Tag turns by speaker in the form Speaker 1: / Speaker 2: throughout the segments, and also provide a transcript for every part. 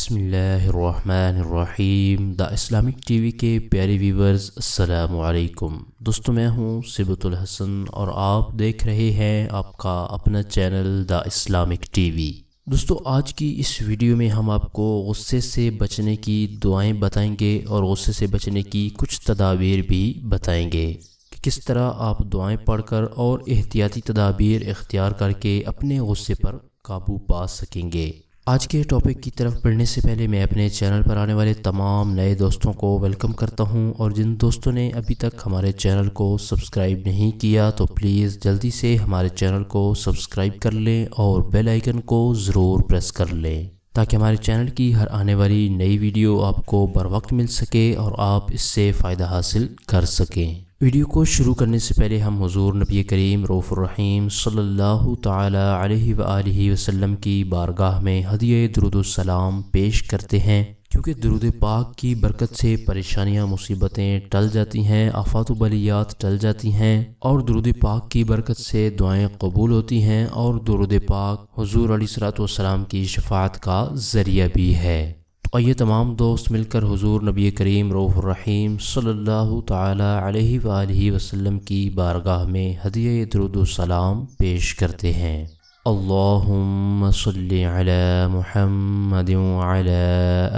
Speaker 1: بسم اللہ الرحمن الرحیم۔ دا اسلامک ٹی وی کے پیارے ویورز، السلام علیکم۔ دوستو، میں ہوں صبۃ الحسن اور آپ دیکھ رہے ہیں آپ کا اپنا channel the Islamic T V. دوستو، آج کی اس ویڈیو میں ہم آپ کو غصے سے بچنے کی دعائیں بتائیں گے اور غصے سے بچنے کی کچھ تدابیر بھی بتائیں گے کہ کس طرح آپ دعائیں پڑھ کر اور احتیاطی تدابیر اختیار کر کے اپنے غصے پر قابو پا سکیں گے۔ آج کے ٹاپک کی طرف بڑھنے سے پہلے میں اپنے چینل پر آنے والے تمام نئے دوستوں کو ویلکم کرتا ہوں، اور جن دوستوں نے ابھی تک ہمارے چینل کو سبسکرائب نہیں کیا تو پلیز جلدی سے ہمارے چینل کو سبسکرائب کر لیں اور بیل آئیکن کو ضرور پریس کر لیں تاکہ ہمارے چینل کی ہر آنے والی نئی ویڈیو آپ کو بر وقت مل سکے اور آپ اس سے فائدہ حاصل کر سکیں۔ ویڈیو کو شروع کرنے سے پہلے ہم حضور نبی کریم رؤوف الرحیم صلی اللہ تعالی علیہ وآلہ وسلم کی بارگاہ میں ہدیہ درود السلام پیش کرتے ہیں، کیونکہ درود پاک کی برکت سے پریشانیاں مصیبتیں ٹل جاتی ہیں، آفات و بلیات ٹل جاتی ہیں، اور درود پاک کی برکت سے دعائیں قبول ہوتی ہیں، اور درود پاک حضور علیہ الصلوۃ والسلام کی شفاعت کا ذریعہ بھی ہے۔ اور یہ تمام دوست مل کر حضور نبی کریم رؤوف الرحیم صلی اللہ تعالی علیہ وآلہ وسلم کی بارگاہ میں ہدیہ درود السلام پیش کرتے ہیں۔ اللہم صلی علی محمد وعلی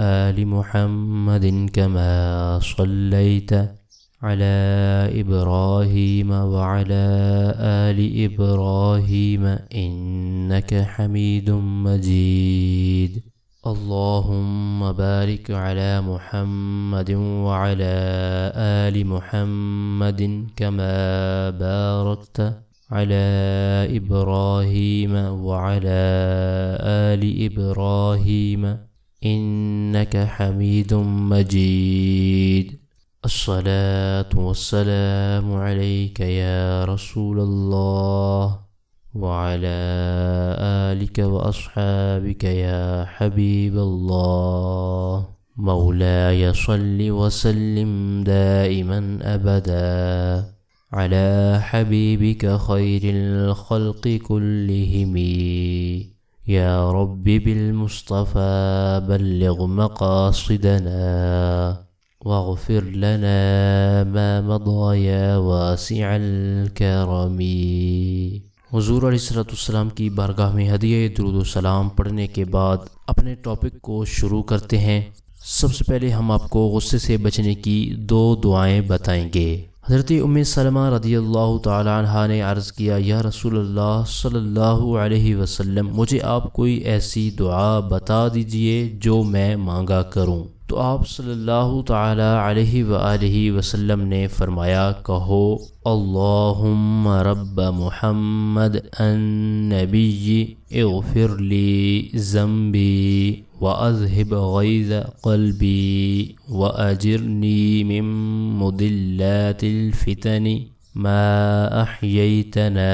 Speaker 1: آل محمد کما صلیت علی ابراہیم وعلی آل ابراہیم انک حمید مجید۔ اللہم بارک علی محمد وعلی آل محمد کما بارکت علی ابراہیم وعلی آل ابراہیم انک حمید مجید۔ الصلاة والسلام علیک یا رسول اللہ وعلى آلك وأصحابك يا حبيب الله، مولاي صل وسلم دائما أبدا على حبيبك خير الخلق كلهم، يا رب بالمصطفى بلغ مقاصدنا واغفر لنا ما مضى يا واسع الكرم۔ حضور علیہ الصلوۃ والسلام کی بارگاہ میں ہدیہ درود و سلام پڑھنے کے بعد اپنے ٹاپک کو شروع کرتے ہیں۔ سب سے پہلے ہم آپ کو غصے سے بچنے کی دو دعائیں بتائیں گے۔ حضرت ام سلمہ رضی اللہ تعالی عنہا نے عرض کیا، یا رسول اللہ صلی اللہ علیہ وسلم، مجھے آپ کوئی ایسی دعا بتا دیجئے جو میں مانگا کروں۔ تو آپ صلی اللہ تعالی علیہ وآلہ وسلم نے فرمایا، کہو اللہم رب محمد النبی اغفر لی ذنبی واذہب غیظ قلبی واجرنی من مضلات الفتن ما احییتنا۔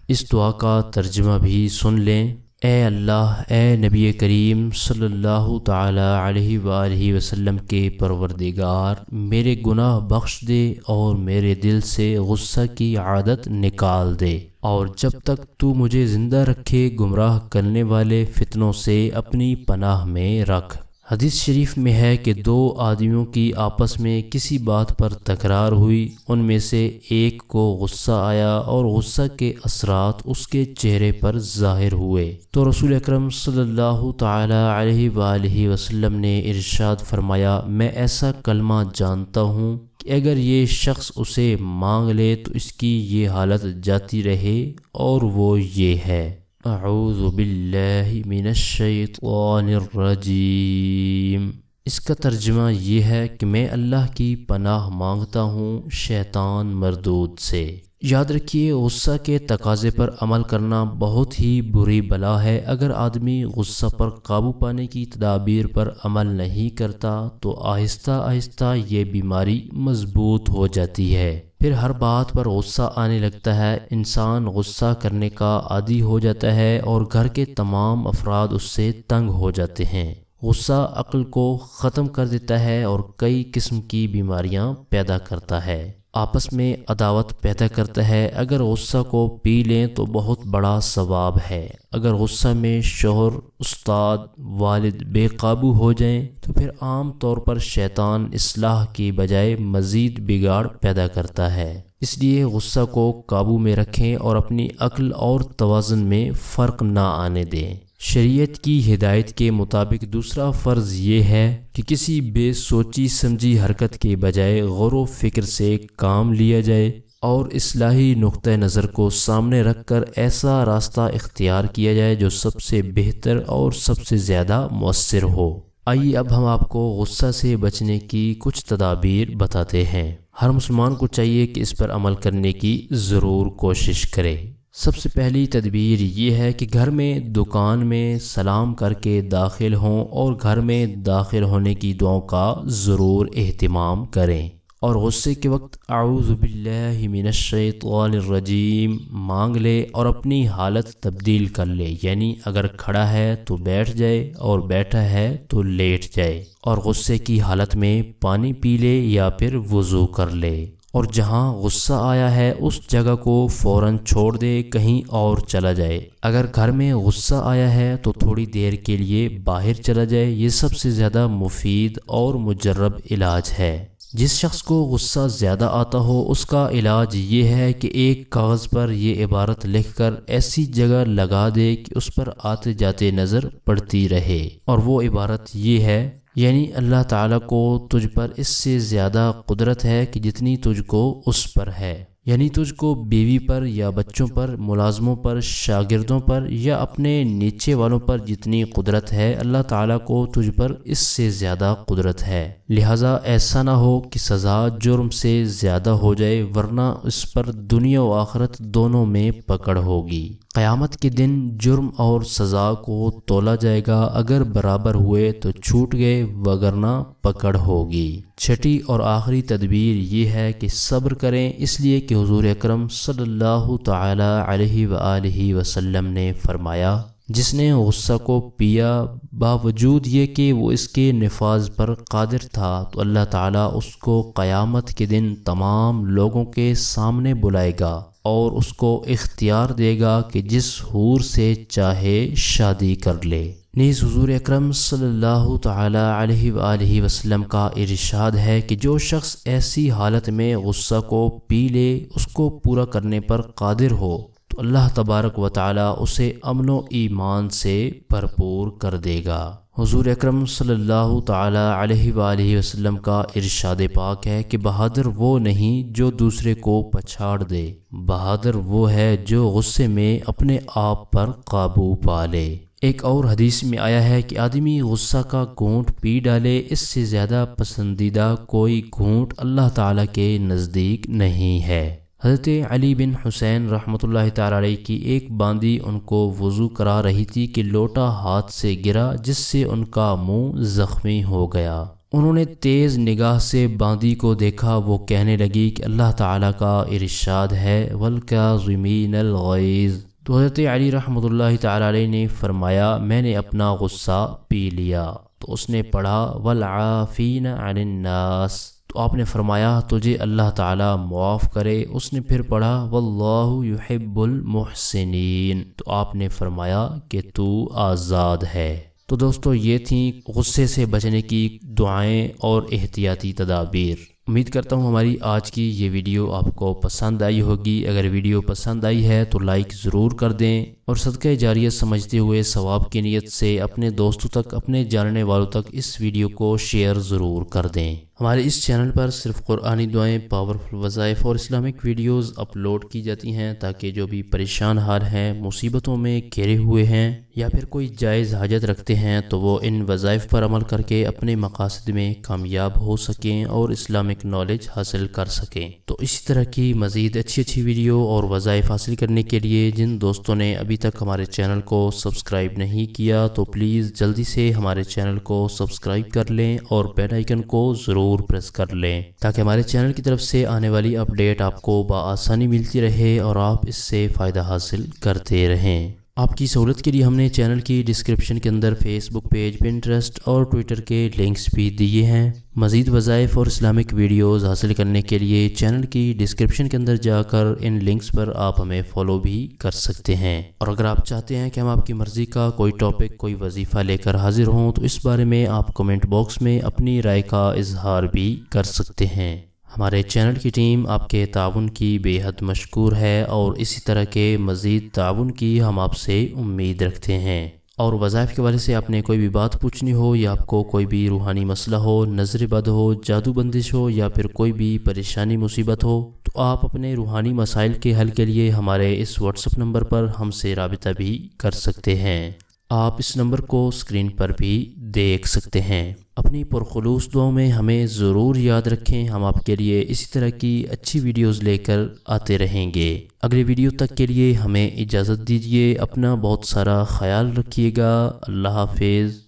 Speaker 1: اس دعا کا ترجمہ بھی سن لیں۔ اے اللہ، اے نبی کریم صلی اللہ تعالی علیہ وآلہ وسلم کے پروردگار، میرے گناہ بخش دے اور میرے دل سے غصہ کی عادت نکال دے، اور جب تک تو مجھے زندہ رکھے گمراہ کرنے والے فتنوں سے اپنی پناہ میں رکھ۔ حدیث شریف میں ہے کہ دو آدمیوں کی آپس میں کسی بات پر تکرار ہوئی، ان میں سے ایک کو غصہ آیا اور غصہ کے اثرات اس کے چہرے پر ظاہر ہوئے، تو رسول اکرم صلی اللہ تعالی علیہ وآلہ وسلم نے ارشاد فرمایا، میں ایسا کلمہ جانتا ہوں کہ اگر یہ شخص اسے مانگ لے تو اس کی یہ حالت جاتی رہے، اور وہ یہ ہے، اعوذ باللہ من الشیطان الرجیم۔ اس کا ترجمہ یہ ہے کہ میں اللہ کی پناہ مانگتا ہوں شیطان مردود سے۔ یاد رکھیے، غصہ کے تقاضے پر عمل کرنا بہت ہی بری بلا ہے۔ اگر آدمی غصہ پر قابو پانے کی تدابیر پر عمل نہیں کرتا تو آہستہ آہستہ یہ بیماری مضبوط ہو جاتی ہے، پھر ہر بات پر غصہ آنے لگتا ہے، انسان غصہ کرنے کا عادی ہو جاتا ہے اور گھر کے تمام افراد اس سے تنگ ہو جاتے ہیں۔ غصہ عقل کو ختم کر دیتا ہے اور کئی قسم کی بیماریاں پیدا کرتا ہے۔ آپس میں عداوت پیدا کرتا ہے۔ اگر غصہ کو پی لیں تو بہت بڑا ثواب ہے۔ اگر غصہ میں شوہر، استاد، والد بے قابو ہو جائیں تو پھر عام طور پر شیطان اصلاح کی بجائے مزید بگاڑ پیدا کرتا ہے۔ اس لیے غصہ کو قابو میں رکھیں اور اپنی عقل اور توازن میں فرق نہ آنے دیں۔ شریعت کی ہدایت کے مطابق دوسرا فرض یہ ہے کہ کسی بے سوچی سمجھی حرکت کے بجائے غور و فکر سے کام لیا جائے اور اصلاحی نقطہ نظر کو سامنے رکھ کر ایسا راستہ اختیار کیا جائے جو سب سے بہتر اور سب سے زیادہ مؤثر ہو۔ آئیے اب ہم آپ کو غصہ سے بچنے کی کچھ تدابیر بتاتے ہیں۔ ہر مسلمان کو چاہیے کہ اس پر عمل کرنے کی ضرور کوشش کرے۔ سب سے پہلی تدبیر یہ ہے کہ گھر میں، دکان میں سلام کر کے داخل ہوں اور گھر میں داخل ہونے کی دعاؤں کا ضرور اہتمام کریں، اور غصے کے وقت اعوذ باللہ من الشیطان الرجیم مانگ لے اور اپنی حالت تبدیل کر لے، یعنی اگر کھڑا ہے تو بیٹھ جائے اور بیٹھا ہے تو لیٹ جائے، اور غصے کی حالت میں پانی پی لے یا پھر وضو کر لے، اور جہاں غصہ آیا ہے اس جگہ کو فوراً چھوڑ دے، کہیں اور چلا جائے۔ اگر گھر میں غصہ آیا ہے تو تھوڑی دیر کے لیے باہر چلا جائے، یہ سب سے زیادہ مفید اور مجرب علاج ہے۔ جس شخص کو غصہ زیادہ آتا ہو اس کا علاج یہ ہے کہ ایک کاغذ پر یہ عبارت لکھ کر ایسی جگہ لگا دے کہ اس پر آتے جاتے نظر پڑتی رہے، اور وہ عبارت یہ ہے، یعنی اللہ تعالیٰ کو تجھ پر اس سے زیادہ قدرت ہے کہ جتنی تجھ کو اس پر ہے، یعنی تجھ کو بیوی پر یا بچوں پر، ملازموں پر، شاگردوں پر یا اپنے نیچے والوں پر جتنی قدرت ہے، اللہ تعالیٰ کو تجھ پر اس سے زیادہ قدرت ہے، لہٰذا ایسا نہ ہو کہ سزا جرم سے زیادہ ہو جائے، ورنہ اس پر دنیا و آخرت دونوں میں پکڑ ہوگی۔ قیامت کے دن جرم اور سزا کو تولا جائے گا، اگر برابر ہوئے تو چھوٹ گئے وگرنہ پکڑ ہوگی۔ چھٹی اور آخری تدبیر یہ ہے کہ صبر کریں، اس لیے کہ حضور اکرم صلی اللہ تعالی علیہ وآلہ وسلم نے فرمایا، جس نے غصہ کو پیا باوجود یہ کہ وہ اس کے نفاذ پر قادر تھا تو اللہ تعالیٰ اس کو قیامت کے دن تمام لوگوں کے سامنے بلائے گا اور اس کو اختیار دے گا کہ جس حور سے چاہے شادی کر لے۔ نیز حضور اکرم صلی اللہ تعالی علیہ وآلہ وسلم کا ارشاد ہے کہ جو شخص ایسی حالت میں غصہ کو پی لے اس کو پورا کرنے پر قادر ہو تو اللہ تبارک و تعالی اسے امن و ایمان سے بھرپور کر دے گا۔ حضور اکرم صلی اللہ تعالی علیہ وآلہ وسلم کا ارشاد پاک ہے کہ بہادر وہ نہیں جو دوسرے کو پچھاڑ دے، بہادر وہ ہے جو غصے میں اپنے آپ پر قابو پا لے۔ ایک اور حدیث میں آیا ہے کہ آدمی غصہ کا گھونٹ پی ڈالے، اس سے زیادہ پسندیدہ کوئی گھونٹ اللہ تعالیٰ کے نزدیک نہیں ہے۔ حضرت علی بن حسین رحمۃ اللہ تعالی علیہ کی ایک باندی ان کو وضو کرا رہی تھی کہ لوٹا ہاتھ سے گرا جس سے ان کا منہ زخمی ہو گیا۔ انہوں نے تیز نگاہ سے باندی کو دیکھا، وہ کہنے لگی کہ اللہ تعالیٰ کا ارشاد ہے وَالْكَاظِمِينَ الْغَيْظَ، تو حضرت علی رحمۃ اللہ تعالی علیہ نے فرمایا میں نے اپنا غصہ پی لیا، تو اس نے پڑھا وَالْعَافِينَ عَنِ النَّاسِ، تو آپ نے فرمایا تجھے اللہ تعالیٰ معاف کرے۔ اس نے پھر پڑھا وَاللَّهُ يُحِبُّ الْمُحْسِنِينَ، تو آپ نے فرمایا کہ تو آزاد ہے۔ تو دوستو یہ تھیں غصے سے بچنے کی دعائیں اور احتیاطی تدابیر۔ امید کرتا ہوں ہماری آج کی یہ ویڈیو آپ کو پسند آئی ہوگی۔ اگر ویڈیو پسند آئی ہے تو لائک ضرور کر دیں، اور صدقہ جاریہ سمجھتے ہوئے ثواب کی نیت سے اپنے دوستوں تک، اپنے جاننے والوں تک اس ویڈیو کو شیئر ضرور کر دیں۔ ہمارے اس چینل پر صرف قرآنی دعائیں، پاورفل وظائف اور اسلامک ویڈیوز اپلوڈ کی جاتی ہیں تاکہ جو بھی پریشان حال ہیں، مصیبتوں میں گھرے ہوئے ہیں یا پھر کوئی جائز حاجت رکھتے ہیں تو وہ ان وظائف پر عمل کر کے اپنے مقاصد میں کامیاب ہو سکیں اور اسلامک نالج حاصل کر سکیں۔ تو اسی طرح کی مزید اچھی ویڈیو اور وظائف حاصل کرنے کے لیے جن دوستوں نے ابھی تک ہمارے چینل کو سبسکرائب نہیں کیا تو پلیز جلدی سے ہمارے چینل کو سبسکرائب کر لیں اور بیل آئیکن کو ضرور پریس کر لیں تاکہ ہمارے چینل کی طرف سے آنے والی اپڈیٹ آپ کو بآسانی ملتی رہے اور آپ اس سے فائدہ حاصل کرتے رہیں۔ آپ کی سہولت کے لیے ہم نے چینل کی ڈسکرپشن کے اندر فیس بک پیج، پنٹرسٹ اور ٹویٹر کے لنکس بھی دیے ہیں۔ مزید وظائف اور اسلامک ویڈیوز حاصل کرنے کے لیے چینل کی ڈسکرپشن کے اندر جا کر ان لنکس پر آپ ہمیں فالو بھی کر سکتے ہیں۔ اور اگر آپ چاہتے ہیں کہ ہم آپ کی مرضی کا کوئی ٹاپک، کوئی وظیفہ لے کر حاضر ہوں تو اس بارے میں آپ کمنٹ باکس میں اپنی رائے کا اظہار بھی کر سکتے ہیں۔ ہمارے چینل کی ٹیم آپ کے تعاون کی بے حد مشکور ہے اور اسی طرح کے مزید تعاون کی ہم آپ سے امید رکھتے ہیں۔ اور وظائف کے والے سے آپ نے کوئی بھی بات پوچھنی ہو یا آپ کو کوئی بھی روحانی مسئلہ ہو، نظر بد ہو، جادو بندش ہو یا پھر کوئی بھی پریشانی مصیبت ہو تو آپ اپنے روحانی مسائل کے حل کے لیے ہمارے اس واٹس ایپ نمبر پر ہم سے رابطہ بھی کر سکتے ہیں۔ آپ اس نمبر کو اسکرین پر بھی دیکھ سکتے ہیں۔ اپنی پرخلوص دعاؤں میں ہمیں ضرور یاد رکھیں، ہم آپ کے لیے اسی طرح کی اچھی ویڈیوز لے کر آتے رہیں گے۔ اگلے ویڈیو تک کے لیے ہمیں اجازت دیجیے، اپنا بہت سارا خیال رکھیے گا۔ اللہ حافظ۔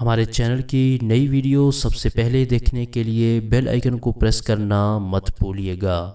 Speaker 1: ہمارے چینل کی نئی ویڈیو سب سے پہلے دیکھنے کے لیے بیل آئیکن کو پریس کرنا مت بھولیے گا۔